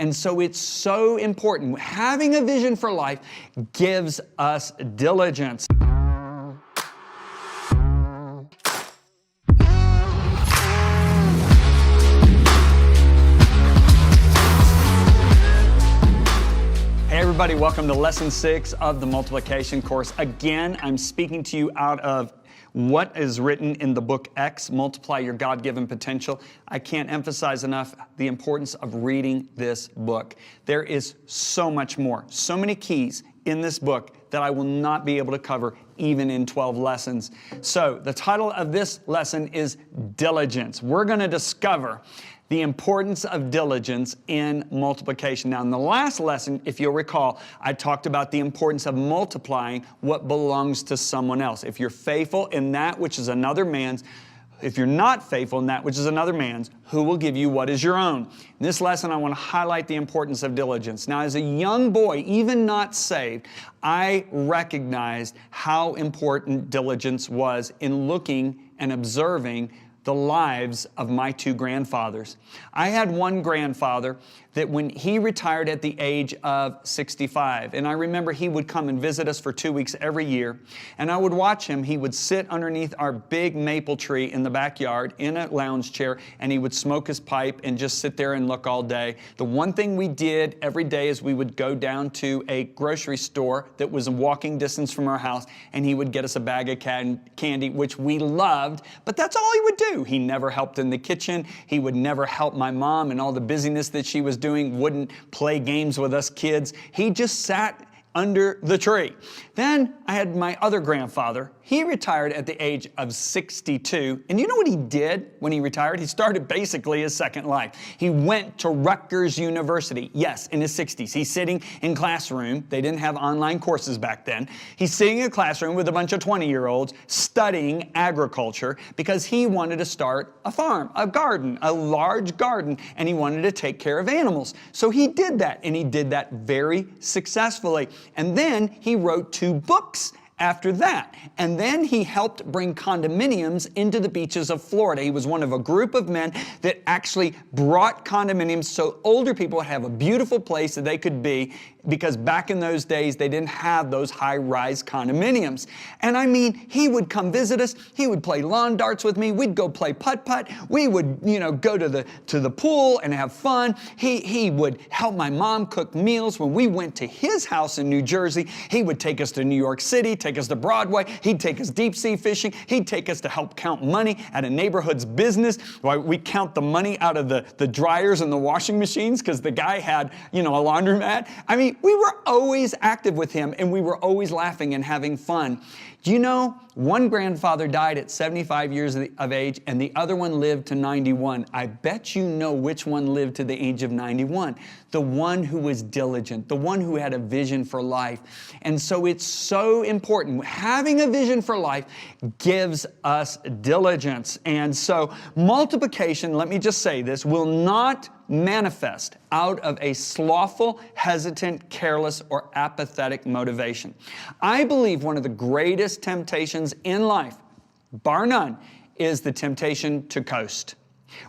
And so it's so important. Having a vision for life gives us diligence. Hey everybody, welcome to Lesson 6 of the Multiplication course. Again, I'm speaking to you out of what is written in the book X, Multiply Your God-Given Potential. I can't emphasize enough the importance of reading this book. There is so much more, so many keys in this book that I will not be able to cover even in 12 lessons. So the title of this lesson is Diligence. We're going to discover the importance of diligence in multiplication. Now, in the last lesson, if you'll recall, I talked about the importance of multiplying what belongs to someone else. If you're faithful in that which is another man's, if you're not faithful in that which is another man's, who will give you what is your own? In this lesson, I want to highlight the importance of diligence. Now, as a young boy, even not saved, I recognized how important diligence was in looking and observing the lives of my two grandfathers. I had one grandfather that when he retired at the age of 65, and I remember he would come and visit us for 2 weeks every year, and I would watch him. He would sit underneath our big maple tree in the backyard in a lounge chair, and he would smoke his pipe and just sit there and look all day. The one thing we did every day is we would go down to a grocery store that was a walking distance from our house, and he would get us a bag of candy, which we loved, but that's all he would do. He never helped in the kitchen. He would never help my mom and all the busyness that she was doing, wouldn't play games with us kids. He just sat under the tree. Then I had my other grandfather. He retired at the age of 62. And you know what he did when he retired? He started basically his second life. He went to Rutgers University. Yes, in his 60s. He's sitting in classroom. They didn't have online courses back then. He's sitting in a classroom with a bunch of 20-year-olds studying agriculture because he wanted to start a farm, a garden, a large garden, and he wanted to take care of animals. So he did that, and he did that very successfully. And then he wrote 2 books after that. And then he helped bring condominiums into the beaches of Florida. He was one of a group of men that actually brought condominiums so older people would have a beautiful place that they could be, because back in those days, they didn't have those high-rise condominiums. And I mean, he would come visit us. He would play lawn darts with me. We'd go play putt-putt. We would, go to the pool and have fun. He would help my mom cook meals. When we went to his house in New Jersey, he would take us to New York City, take us to Broadway. He'd take us deep sea fishing. He'd take us to help count money at a neighborhood's business. We count the money out of the dryers and the washing machines because the guy had, a laundromat. I mean, we were always active with him, and we were always laughing and having fun. Do you know, one grandfather died at 75 years of age, and the other one lived to 91. I bet you know which one lived to the age of 91. The one who was diligent, the one who had a vision for life. And so it's so important. Having a vision for life gives us diligence. And so multiplication, let me just say this, will not manifest out of a slothful, hesitant, careless, or apathetic motivation. I believe one of the greatest temptations in life, bar none, is the temptation to coast.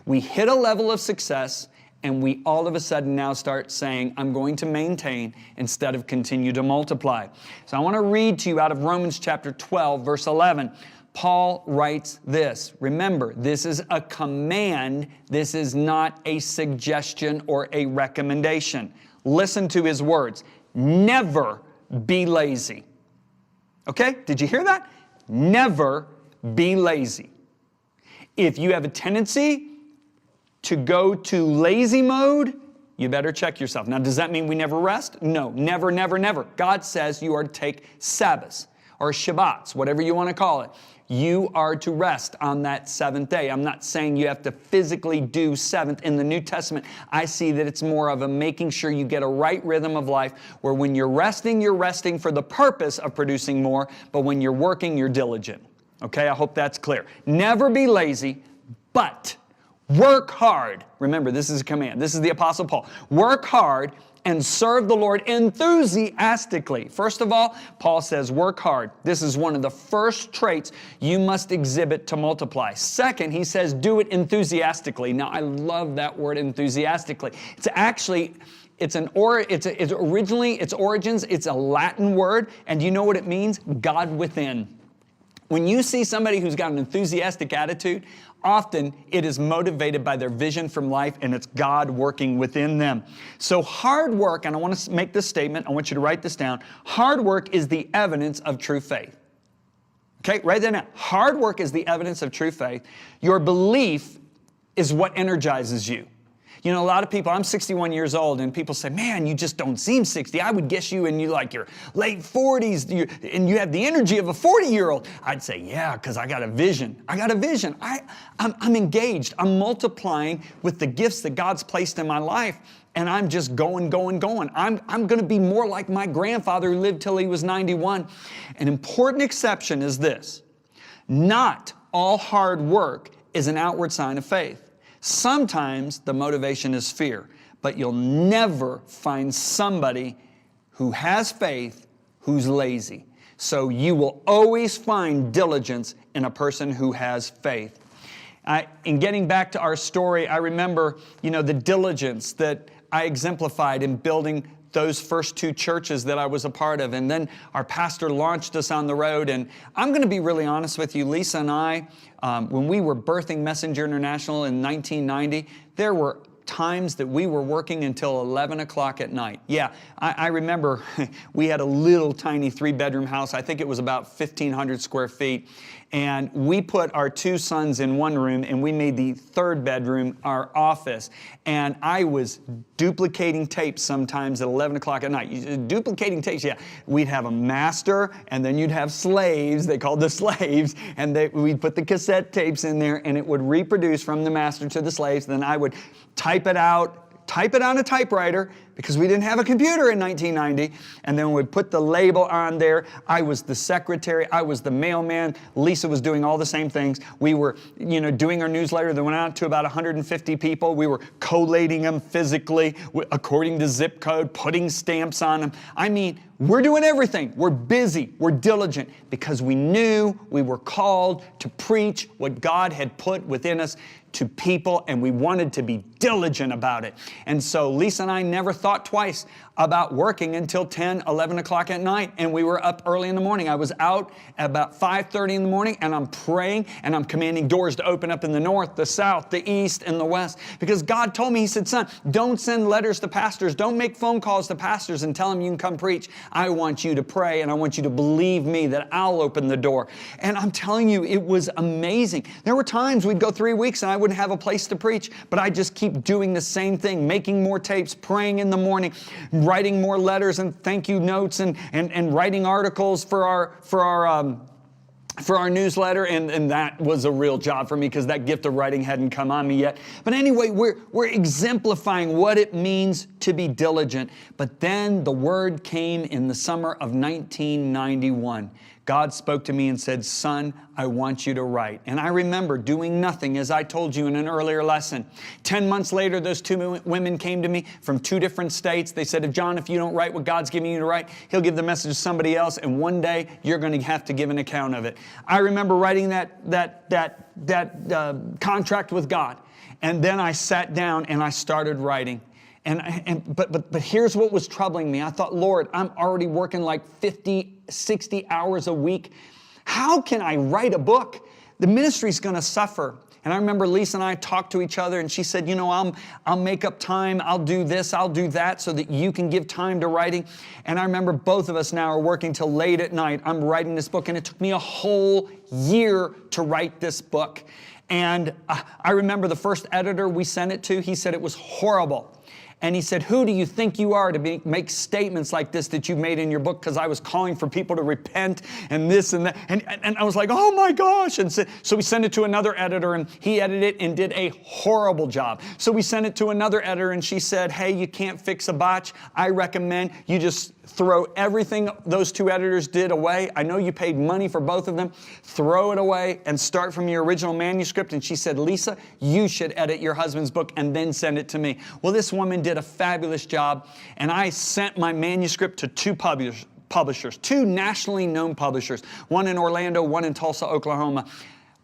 We hit a level of success, and we all of a sudden now start saying, I'm going to maintain instead of continue to multiply. So I want to read to you out of Romans chapter 12, verse 11. Paul writes this. Remember, this is a command. This is not a suggestion or a recommendation. Listen to his words. Never be lazy. Okay? Did you hear that? Never be lazy. If you have a tendency to go to lazy mode, you better check yourself. Now, does that mean we never rest? No, never, never, never. God says you are to take Sabbaths or Shabbats, whatever you want to call it. You are to rest on that 7th day. I'm not saying you have to physically do 7th. In the New Testament, I see that it's more of a making sure you get a right rhythm of life where when you're resting for the purpose of producing more, but when you're working, you're diligent. Okay, I hope that's clear. Never be lazy, but Work hard. Remember, this is a command. This is the Apostle Paul. Work hard and serve the Lord enthusiastically. First of all, Paul says, work hard. This is one of the first traits you must exhibit to multiply. Second, he says, do it enthusiastically. Now, I love that word enthusiastically. It's actually, its origins, it's a Latin word, and you know what it means? God within. When you see somebody who's got an enthusiastic attitude, often it is motivated by their vision from life, and it's God working within them. So hard work, and I want to make this statement, I want you to write this down. Hard work is the evidence of true faith. Okay, write that down. Hard work is the evidence of true faith. Your belief is what energizes you. You know, a lot of people, I'm 61 years old, and people say, man, you just don't seem 60. I would guess you in your late 40s, and you have the energy of a 40-year-old. I'd say, yeah, because I got a vision. I got a vision. I'm engaged. I'm multiplying with the gifts that God's placed in my life, and I'm just going. I'm going to be more like my grandfather who lived till he was 91. An important exception is this. Not all hard work is an outward sign of faith. Sometimes the motivation is fear, but you'll never find somebody who has faith who's lazy. So you will always find diligence in a person who has faith. In getting back to our story, I remember, the diligence that I exemplified in building those first two churches that I was a part of. And then our pastor launched us on the road. And I'm going to be really honest with you, Lisa and I, when we were birthing Messenger International in 1990, there were times that we were working until 11 o'clock at night. Yeah, I remember we had a little tiny 3-bedroom house. I think it was about 1,500 square feet. And we put our 2 sons in one room, and we made the 3rd bedroom our office. And I was duplicating tapes sometimes at 11 o'clock at night. Duplicating tapes, yeah. We'd have a master, and then you'd have slaves. They called the slaves. And we'd put the cassette tapes in there, and it would reproduce from the master to the slaves. Then I would type it on a typewriter, because we didn't have a computer in 1990, and then we'd put the label on there. I was the secretary, I was the mailman, Lisa was doing all the same things. We were, doing our newsletter that went out to about 150 people. We were collating them physically, according to zip code, putting stamps on them. I mean, we're doing everything. We're busy, we're diligent, because we knew we were called to preach what God had put within us to people, and we wanted to be diligent about it. And so Lisa and I never thought twice about working until 10, 11 o'clock at night, and we were up early in the morning. I was out at about 5:30 in the morning, and I'm praying, and I'm commanding doors to open up in the north, the south, the east, and the west, because God told me, He said, son, don't send letters to pastors, don't make phone calls to pastors and tell them you can come preach. I want you to pray, and I want you to believe me that I'll open the door. And I'm telling you, it was amazing. There were times we'd go 3 weeks, and I wouldn't have a place to preach, but I just keep doing the same thing, making more tapes, praying in the morning, writing more letters and thank you notes, and writing articles for our newsletter, and that was a real job for me, because that gift of writing hadn't come on me yet. But anyway, we're exemplifying what it means to be diligent. But then the word came in the summer of 1991. God spoke to me and said, son, I want you to write. And I remember doing nothing, as I told you in an earlier lesson. 10 months later, those 2 women came to me from 2 different states. They said, John, if you don't write what God's giving you to write, He'll give the message to somebody else, and one day you're going to have to give an account of it. I remember writing that contract with God. And then I sat down and I started writing. But here's what was troubling me. I thought, Lord, I'm already working like 50, 60 hours a week. How can I write a book? The ministry's going to suffer. And I remember Lisa and I talked to each other, and she said, I'll make up time. I'll do this, I'll do that, so that you can give time to writing. And I remember both of us now are working till late at night. I'm writing this book, and it took me a whole year to write this book. And I remember the first editor we sent it to, he said it was horrible. And he said, who do you think you are to make statements like this that you made in your book? Because I was calling for people to repent and this and that. And I was like, oh my gosh. And so we sent it to another editor, and he edited it and did a horrible job. So we sent it to another editor, and she said, hey, you can't fix a botch. I recommend you just throw everything those two editors did away. I know you paid money for both of them. Throw it away and start from your original manuscript. And she said, Lisa, you should edit your husband's book and then send it to me. Well, this woman did a fabulous job, and I sent my manuscript to two publishers, two nationally known publishers, one in Orlando, one in Tulsa, Oklahoma.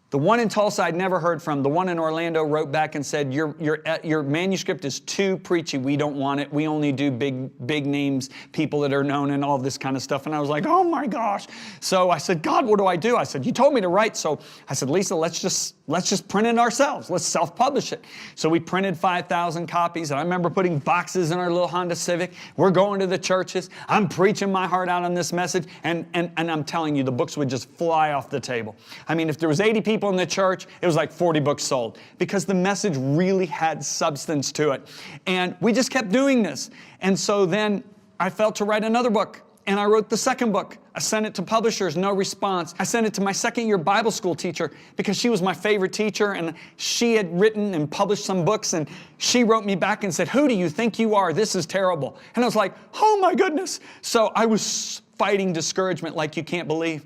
The one in Tulsa I'd never heard from. The one in Orlando wrote back and said, your manuscript is too preachy. We don't want it. We only do big names, people that are known and all this kind of stuff. And I was like, oh my gosh. So I said, God, what do I do? I said, you told me to write. So I said, Lisa, let's just print it ourselves. Let's self-publish it. So we printed 5,000 copies. And I remember putting boxes in our little Honda Civic. We're going to the churches. I'm preaching my heart out on this message. And I'm telling you, the books would just fly off the table. I mean, if there was 80 people in the church, it was like 40 books sold because the message really had substance to it. And we just kept doing this. And so then I felt to write another book. And I wrote the second book. I sent it to publishers, no response. I sent it to my second-year Bible school teacher because she was my favorite teacher, and she had written and published some books, and she wrote me back and said, who do you think you are? This is terrible. And I was like, oh my goodness. So I was fighting discouragement like you can't believe.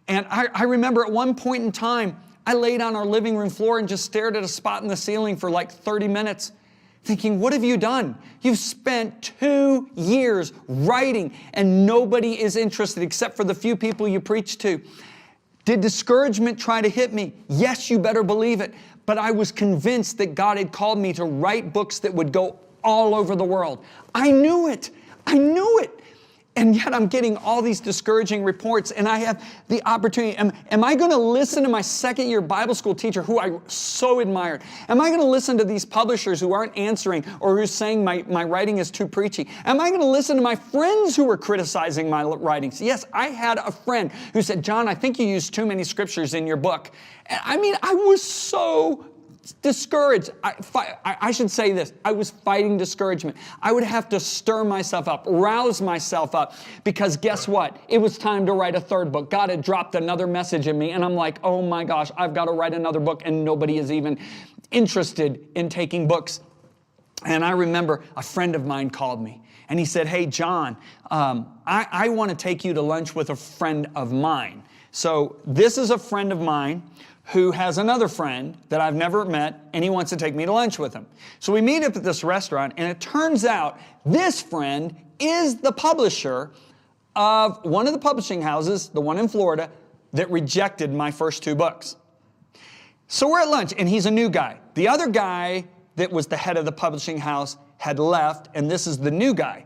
And I remember at one point in time, I laid on our living room floor and just stared at a spot in the ceiling for like 30 minutes. Thinking, what have you done? You've spent 2 years writing and nobody is interested except for the few people you preach to. Did discouragement try to hit me? Yes, you better believe it. But I was convinced that God had called me to write books that would go all over the world. I knew it. I knew it. And yet I'm getting all these discouraging reports, and I have the opportunity. Am I going to listen to my second-year Bible school teacher, who I so admired? Am I going to listen to these publishers who aren't answering or who's saying my writing is too preachy? Am I going to listen to my friends who were criticizing my writings? Yes, I had a friend who said, John, I think you used too many scriptures in your book. And I mean, I was so discouraged. I should say this. I was fighting discouragement. I would have to stir myself up, rouse myself up, because guess what? It was time to write a third book. God had dropped another message in me, and I'm like, oh my gosh, I've got to write another book, and nobody is even interested in taking books. And I remember a friend of mine called me, and he said, hey, John, I want to take you to lunch with a friend of mine. So this is a friend of mine who has another friend that I've never met, and he wants to take me to lunch with him. So we meet up at this restaurant, and it turns out this friend is the publisher of one of the publishing houses, the one in Florida, that rejected my first 2 books. So we're at lunch, and he's a new guy. The other guy that was the head of the publishing house had left, and this is the new guy.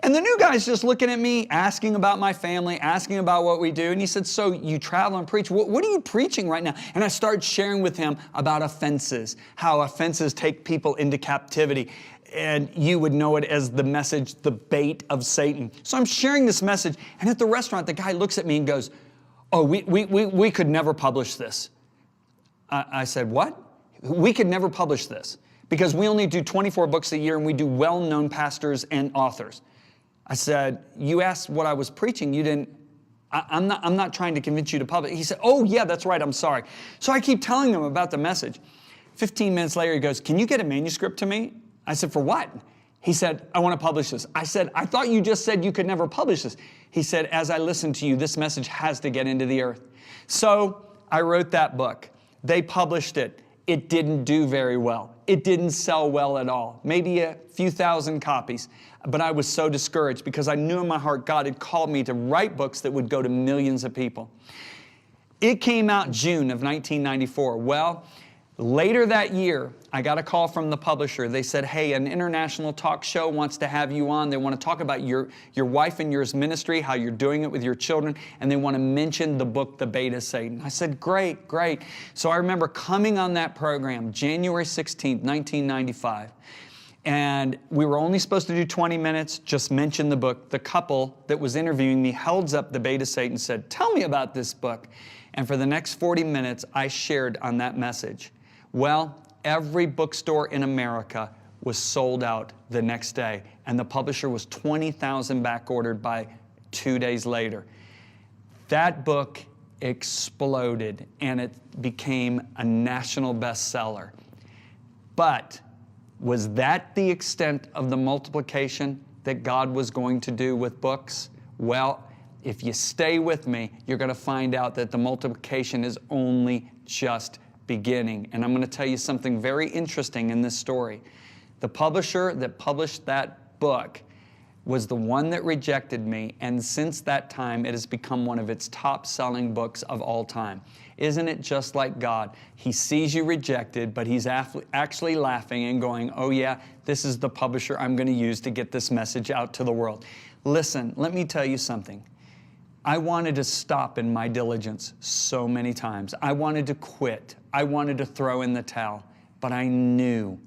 And the new guy's just looking at me, asking about my family, asking about what we do. And he said, so you travel and preach. What are you preaching right now? And I started sharing with him about offenses, how offenses take people into captivity. And you would know it as the message, the bait of Satan. So I'm sharing this message. And at the restaurant, the guy looks at me and goes, oh, we could never publish this. I said, what? We could never publish this because we only do 24 books a year and we do well-known pastors and authors. I said, you asked what I was preaching. You didn't, I'm not trying to convince you to publish. He said, oh yeah, that's right, I'm sorry. So I keep telling him about the message. 15 minutes later, he goes, can you get a manuscript to me? I said, for what? He said, I want to publish this. I said, I thought you just said you could never publish this. He said, as I listen to you, this message has to get into the earth. So I wrote that book. They published it. It didn't do very well. It didn't sell well at all. Maybe a few thousand copies. But I was so discouraged because I knew in my heart God had called me to write books that would go to millions of people. It came out June of 1994. Well, later that year, I got a call from the publisher. They said, hey, an international talk show wants to have you on. They want to talk about your wife and yours ministry, how you're doing it with your children, and they want to mention the book, The Bait of Satan. I said, great, great. So I remember coming on that program, January 16th, 1995. And we were only supposed to do 20 minutes, just mention the book. The couple that was interviewing me held up The Bait of Satan and said, tell me about this book. And for the next 40 minutes, I shared on that message. Well, every bookstore in America was sold out the next day. And the publisher was 20,000 back ordered by 2 days later. That book exploded and it became a national bestseller. But was that the extent of the multiplication that God was going to do with books? Well, if you stay with me, you're going to find out that the multiplication is only just beginning. And I'm going to tell you something very interesting in this story. The publisher that published that book was the one that rejected me, and since that time it has become one of its top-selling books of all time. Isn't it just like God? He sees you rejected, but He's actually laughing and going, oh yeah, this is the publisher I'm going to use to get this message out to the world. Listen, let me tell you something. I wanted to stop in my diligence so many times. I wanted to quit. I wanted to throw in the towel, but I knew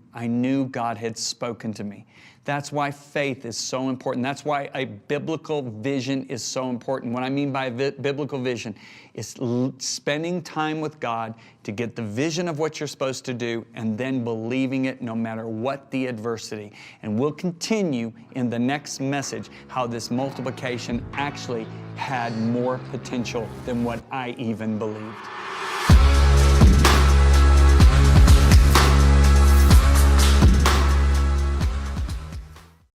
God had spoken to me. That's why faith is so important. That's why a biblical vision is so important. What I mean by biblical vision is spending time with God to get the vision of what you're supposed to do and then believing it no matter what the adversity. And we'll continue in the next message how this multiplication actually had more potential than what I even believed.